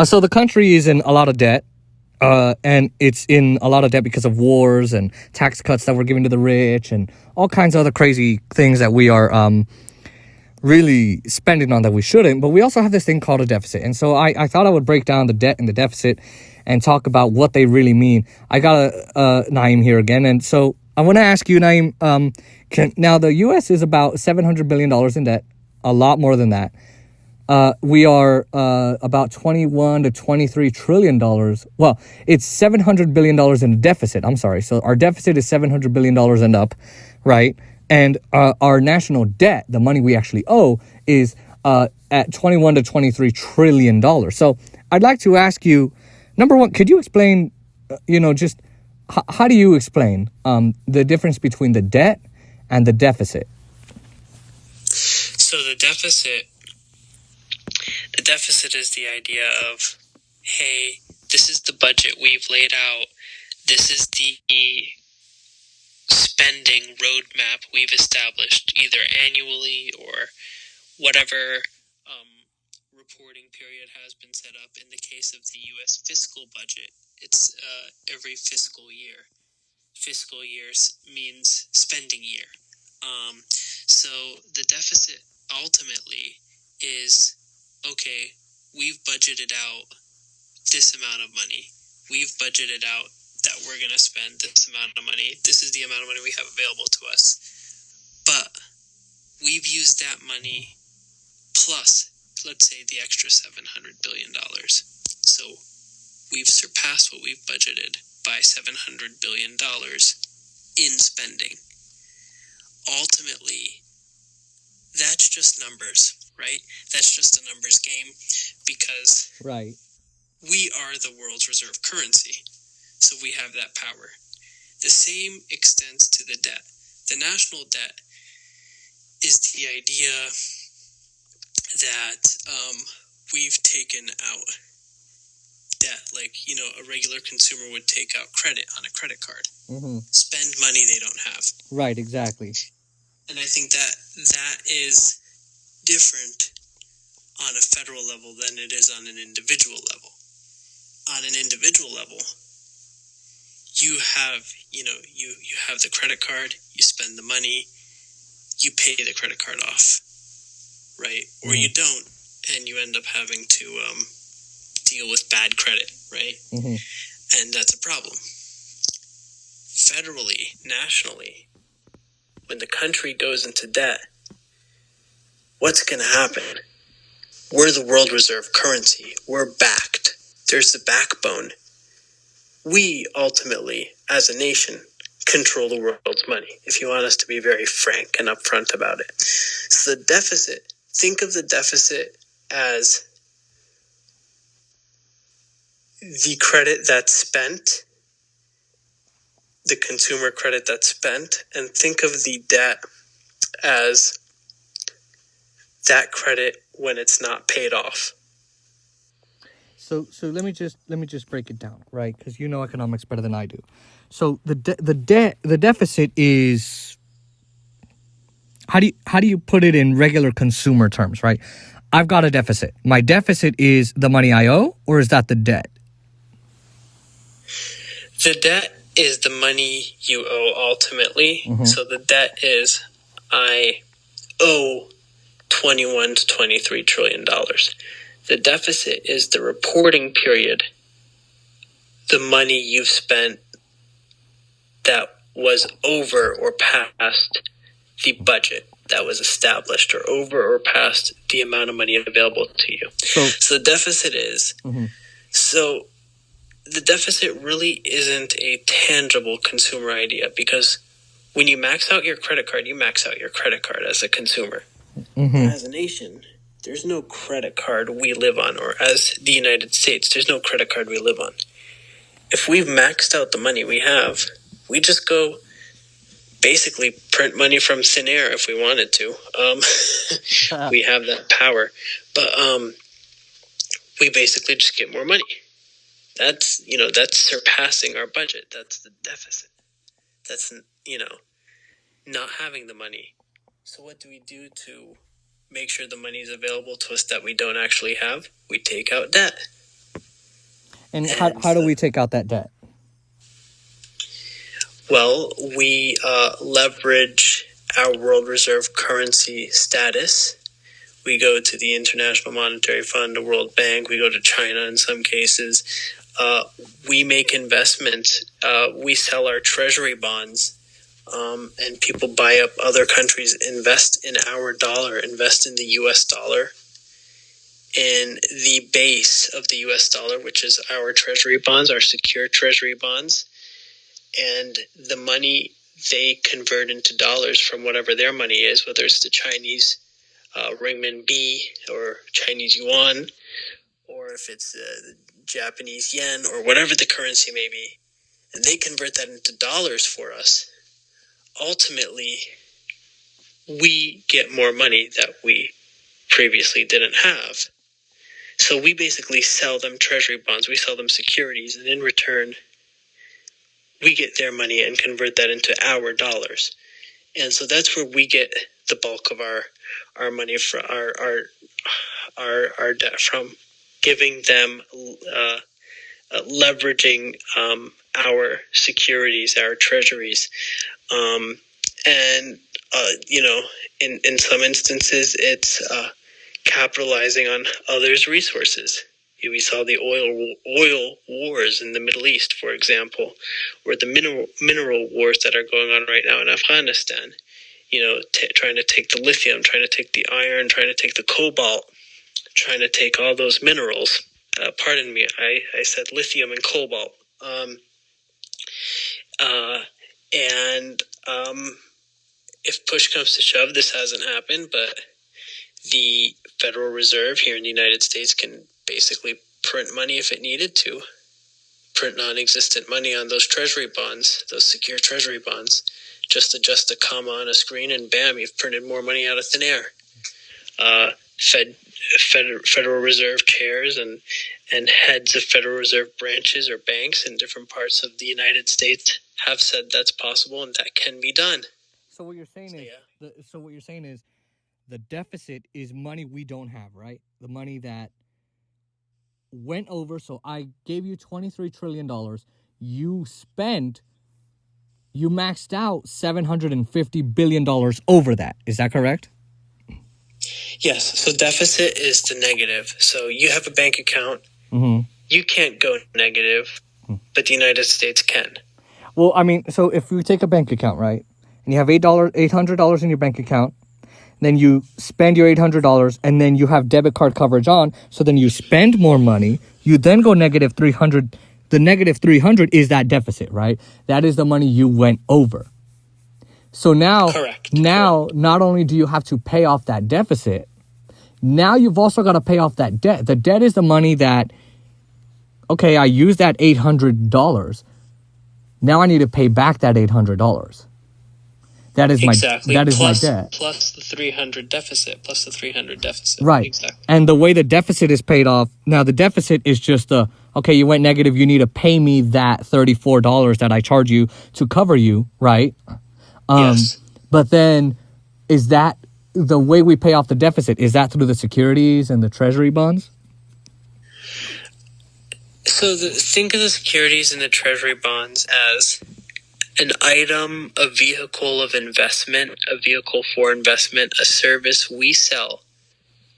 So the country is in a lot of debt, and it's in a lot of debt because of wars and tax cuts that we're giving to the rich and all kinds of other crazy things that we are really spending on that we shouldn't. But we also have this thing called a deficit. And so I thought I would break down the debt and the deficit and talk about what they really mean. I got Naim here again. And so I want to ask you, Naim, now the U.S. is about $700 billion in debt, a lot more than that. We are about $21 to $23 trillion. Well, it's $700 billion in deficit. I'm sorry. So our deficit is $700 billion and up, right? And our national debt, the money we actually owe, is at $21 to $23 trillion. So I'd like to ask you, number one, could you explain, just how do you explain the difference between the debt and the deficit? So the deficit is the idea of, hey, this is the budget we've laid out. This is the spending roadmap we've established, either annually or whatever reporting period has been set up. In the case of the U.S. fiscal budget, it's every fiscal year. Fiscal years means spending year. So the deficit ultimately is, okay, we've budgeted out this amount of money. We've budgeted out that we're going to spend this amount of money. This is the amount of money we have available to us. But we've used that money plus, let's say, the extra $700 billion. So we've surpassed what we've budgeted by $700 billion in spending. Ultimately, that's just numbers, right? That's just a numbers game because Right. we are the world's reserve currency. So we have that power. The same extends to the debt. The national debt is the idea that we've taken out debt, like, a regular consumer would take out credit on a credit card. Mm-hmm. Spend money they don't have. Right, exactly. And I think that is different on a federal level than it is on an individual level. On an individual level, you have, you have the credit card, you spend the money, you pay the credit card off, right? Mm-hmm. Or you don't, and you end up having to deal with bad credit, right? Mm-hmm. And that's a problem. Federally, nationally, when the country goes into debt, what's going to happen? We're the world reserve currency. We're backed. There's the backbone. We ultimately, as a nation, control the world's money, if you want us to be very frank and upfront about it. So the deficit, think of the deficit as the credit that's spent, the consumer credit that's spent, and think of the debt as that credit when it's not paid off. So let me just break it down, right? Because you know economics better than I do. So the deficit is, how do you put it in regular consumer terms, right? I've got a deficit. My deficit is the money I owe, or is that the debt? The debt is the money you owe ultimately. Mm-hmm. So the debt is, I owe $21 to $23 trillion. The deficit is the reporting period, the money you've spent that was over or past the budget that was established, or over or past the amount of money available to you. So the deficit is, mm-hmm. So the deficit really isn't a tangible consumer idea, because when you max out your credit card, you max out your credit card as a consumer. Mm-hmm. As a nation, there's no credit card we live on, or as the United States, there's no credit card we live on. If we've maxed out the money we have, we just go basically print money from thin air if we wanted to. We have that power. But we basically just get more money. That's surpassing our budget. That's the deficit. That's, not having the money. So what do we do to make sure the money is available to us that we don't actually have? We take out debt. And And how do we take out that debt? well, we leverage our world reserve currency status. We go to the International Monetary Fund, the World Bank. We go to China in some cases. We make investments. We sell our treasury bonds, and people buy up other countries, invest in our dollar, invest in the U.S. dollar. In the base of the U.S. dollar, which is our treasury bonds, our secure treasury bonds, and the money they convert into dollars from whatever their money is, whether it's the Chinese renminbi or Chinese yuan, or if it's the Japanese yen or whatever the currency may be, and they convert that into dollars for us. Ultimately, we get more money that we previously didn't have. So we basically sell them treasury bonds, we sell them securities, and in return, we get their money and convert that into our dollars. And so that's where we get the bulk of our money from our debt from, giving them leveraging our securities, our treasuries, and in some instances it's capitalizing on others' resources. We saw the oil wars in the Middle East, for example, or the mineral wars that are going on right now in Afghanistan. Trying to take the lithium, trying to take the iron, trying to take the cobalt, trying to take all those minerals. Pardon me, I said lithium and cobalt. If push comes to shove, this hasn't happened, but the Federal Reserve here in the United States can basically print money if it needed to. Print non-existent money on those treasury bonds, those secure treasury bonds. Just adjust a comma on a screen and bam, you've printed more money out of thin air. Federal Reserve chairs and heads of Federal Reserve branches or banks in different parts of the United States have said that's possible and that can be done. So what you're saying is the deficit is money we don't have, right? The money that went over. So I gave you $23 trillion. You maxed out $750 billion over that. Is that correct? Yes. So deficit is the negative. So you have a bank account. Mm-hmm. You can't go negative, but the United States can. Well, I mean, so if you take a bank account, right, and you have $800 in your bank account, then you spend your $800, and then you have debit card coverage on, so then you spend more money, you then go negative 300. The negative 300 is that deficit, right? That is the money you went over. So now, Correct. Not only do you have to pay off that deficit, now you've also got to pay off that debt. The debt is the money that, okay, I used that $800. Now I need to pay back that $800. That is my debt. Plus the 300 deficit. Right. Exactly. And the way the deficit is paid off, now the deficit is just okay, you went negative, you need to pay me that $34 that I charge you to cover you, right? Yes. But then, is that the way we pay off the deficit? Is that through the securities and the treasury bonds? So think of the securities and the treasury bonds as an item, a vehicle of investment, a vehicle for investment, a service we sell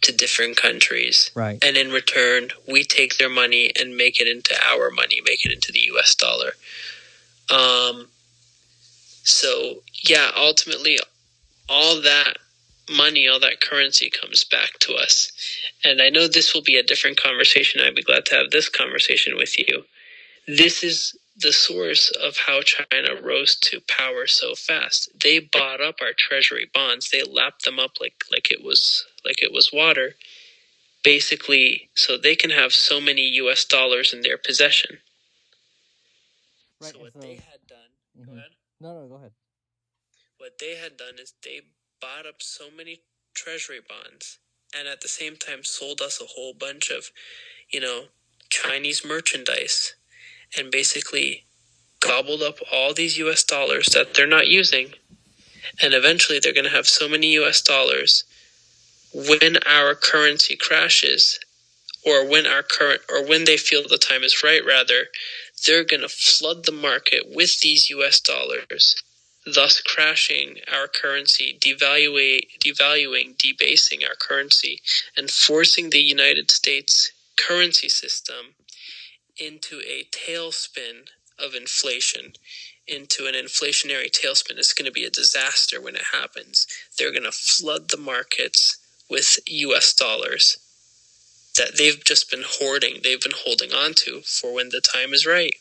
to different countries. Right. And in return, we take their money and make it into our money, make it into the US dollar. So, yeah, ultimately, all that money, all that currency comes back to us. And I know this will be a different conversation. I'd be glad to have this conversation with you. This is the source of how China rose to power so fast. They bought up our treasury bonds. They lapped them up like it was water, basically, so they can have so many U.S. dollars in their possession. Right, so what they had done. Mm-hmm. Go ahead. No, go ahead. What they had done is they bought up so many treasury bonds, and at the same time sold us a whole bunch of, Chinese merchandise, and basically gobbled up all these U.S. dollars that they're not using, and eventually they're going to have so many U.S. dollars when our currency crashes or when they feel the time is right, rather, they're going to flood the market with these US dollars, thus crashing our currency, devaluing, debasing our currency, and forcing the United States currency system into a tailspin of inflation, into an inflationary tailspin. It's going to be a disaster when it happens. They're going to flood the markets with US dollars that they've just been hoarding, they've been holding on to for when the time is right.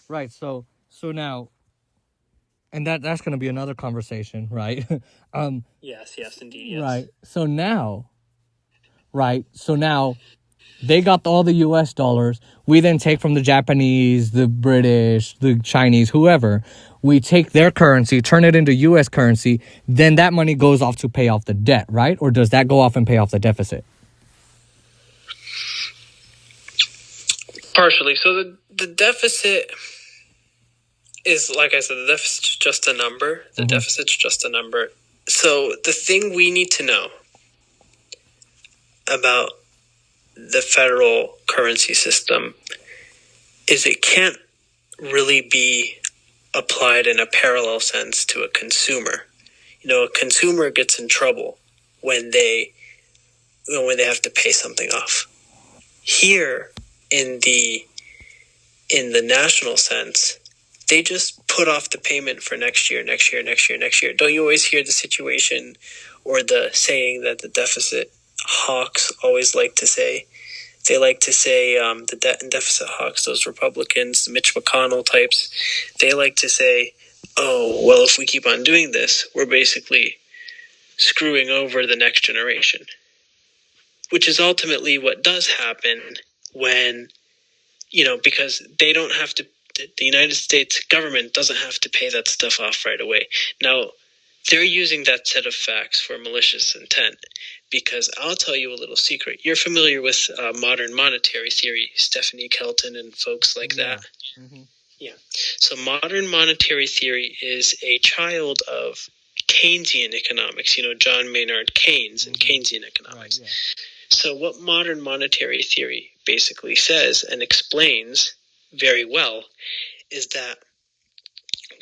Right. So now, and that's going to be another conversation, right? Yes, indeed, yes. Right. So now, they got all the US dollars. We then take from the Japanese, the British, the Chinese, whoever. We take their currency, turn it into US currency. Then that money goes off to pay off the debt, right? Or does that go off and pay off the deficit? Partially. So the deficit is, like I said, the deficit's just a number. The deficit's just a number. So the thing we need to know about the federal currency system is it can't really be applied in a parallel sense to a consumer. A consumer gets in trouble when they have to pay something off. Here, in the national sense, they just put off the payment for next year. Don't you always hear the situation or the saying that the deficit hawks always like to say? They like to say, the debt and deficit hawks, those Republicans, the Mitch McConnell types, they like to say, oh, well, if we keep on doing this, we're basically screwing over the next generation. Which is ultimately what does happen when, because they don't have to, the United States government doesn't have to pay that stuff off right away. Now, they're using that set of facts for malicious intent, because I'll tell you a little secret. You're familiar with modern monetary theory, Stephanie Kelton and folks like that? Yeah. So modern monetary theory is a child of Keynesian economics, John Maynard Keynes and Keynesian economics. Right, yeah. So what modern monetary theory basically says and explains very well is that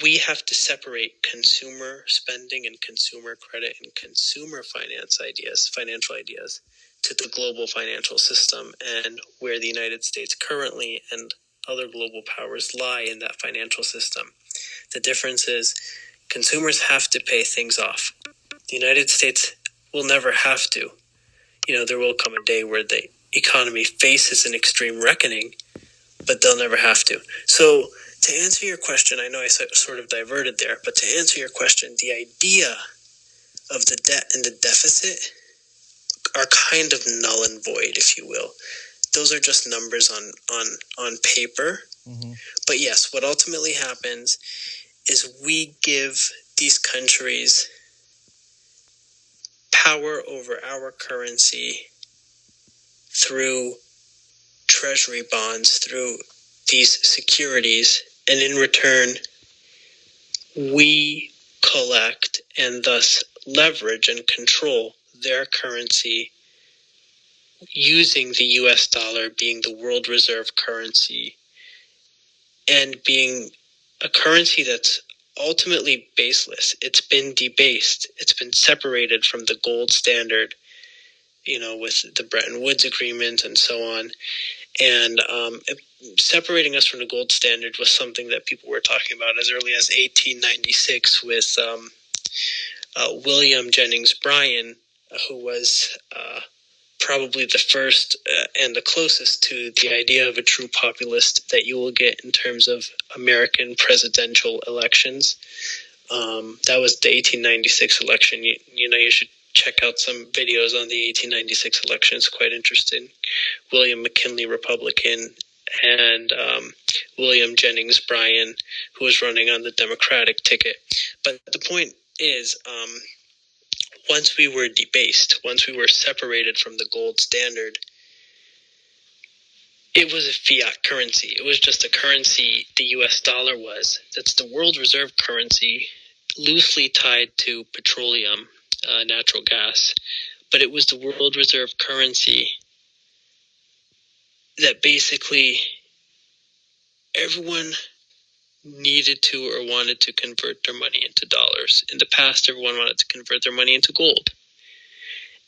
we have to separate consumer spending and consumer credit and consumer financial ideas, to the global financial system and where the United States currently and other global powers lie in that financial system. The difference is consumers have to pay things off. The United States will never have to. There will come a day where the economy faces an extreme reckoning, but they'll never have to. So to answer your question, I know I sort of diverted there, but to answer your question, the idea of the debt and the deficit are kind of null and void, if you will. Those are just numbers on paper. But yes, what ultimately happens is we give these countries power over our currency through treasury bonds, through these securities, and in return, we collect and thus leverage and control their currency using the US dollar being the world reserve currency and being a currency that's ultimately baseless. It's been debased. It's been separated from the gold standard, with the Bretton Woods Agreement and so on. And separating us from the gold standard was something that people were talking about as early as 1896 with William Jennings Bryan, who was probably the first and the closest to the idea of a true populist that you will get in terms of American presidential elections. That was the 1896 election. You should check out some videos on the 1896 election. It's quite interesting. William McKinley, Republican, and William Jennings Bryan, who was running on the Democratic ticket. But the point is, once we were debased, once we were separated from the gold standard, it was a fiat currency. It was just a currency the US dollar was. That's the world reserve currency, loosely tied to petroleum, natural gas. But it was the world reserve currency that basically everyone needed to or wanted to convert their money into dollars. In the past, everyone wanted to convert their money into gold.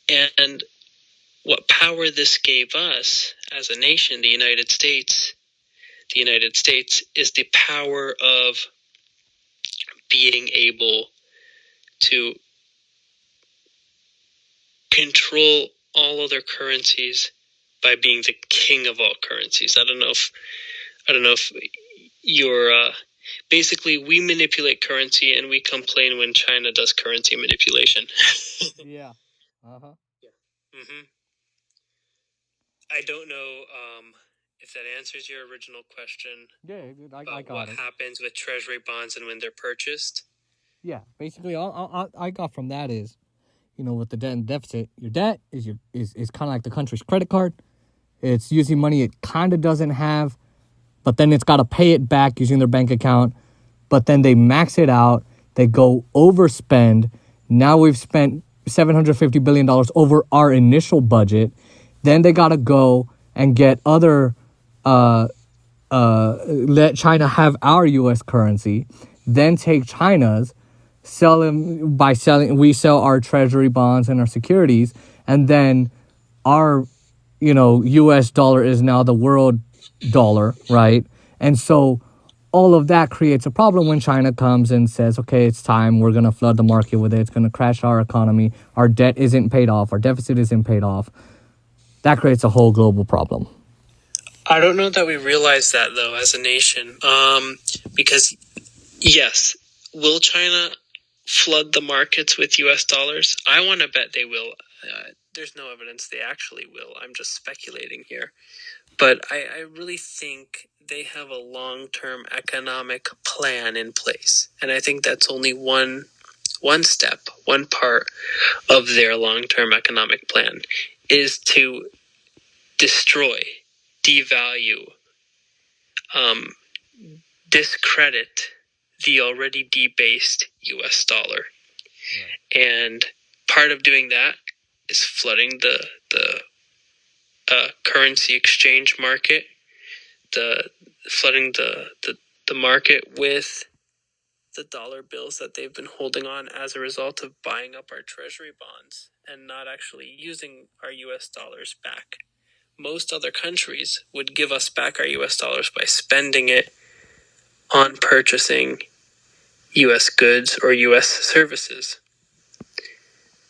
And what power this gave us as a nation, the United States is the power of being able to control all other currencies by being the king of all currencies. I don't know if you're basically, we manipulate currency and we complain when China does currency manipulation. Yeah. Uh-huh. Mm-hmm. I don't know if that answers your original question. Yeah, I about got what it. happens with treasury bonds and when they're purchased. Yeah, basically, all I got from that is, with the debt and deficit, your debt is kind of like the country's credit card. It's using money it kind of doesn't have, but then it's got to pay it back using their bank account. But then they max it out. They go overspend. Now we've spent $750 billion over our initial budget. Then they got to go and get other, let China have our U.S. currency. Then take China's, sell them we sell our treasury bonds and our securities. And then our, U.S. dollar is now the world dollar, right? And so all of that creates a problem when China comes and says, okay, it's time, we're going to flood the market with it. It's going to crash our economy. Our debt isn't paid off. Our deficit isn't paid off. That creates a whole global problem. I don't know that we realize that, though, as a nation. Because, yes, will China flood the markets with U.S. dollars? I want to bet they will. There's no evidence they actually will. I'm just speculating here. But I really think they have a long-term economic plan in place. And I think that's only one step, one part of their long-term economic plan is to destroy, devalue, discredit the already debased U.S. dollar. Right. And part of doing that is flooding the currency exchange market, flooding the market with the dollar bills that they've been holding on as a result of buying up our treasury bonds and not actually using our U.S. dollars back. Most other countries would give us back our U.S. dollars by spending it on purchasing U.S. goods or U.S. services.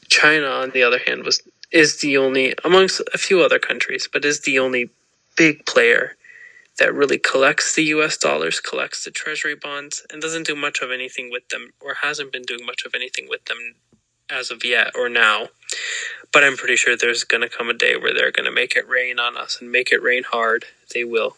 China, on the other hand, is the only, amongst a few other countries, but is the only big player that really collects the U.S. dollars, collects the treasury bonds, and doesn't do much of anything with them, or hasn't been doing much of anything with them as of yet or now. But I'm pretty sure there's going to come a day where they're going to make it rain on us and make it rain hard. They will.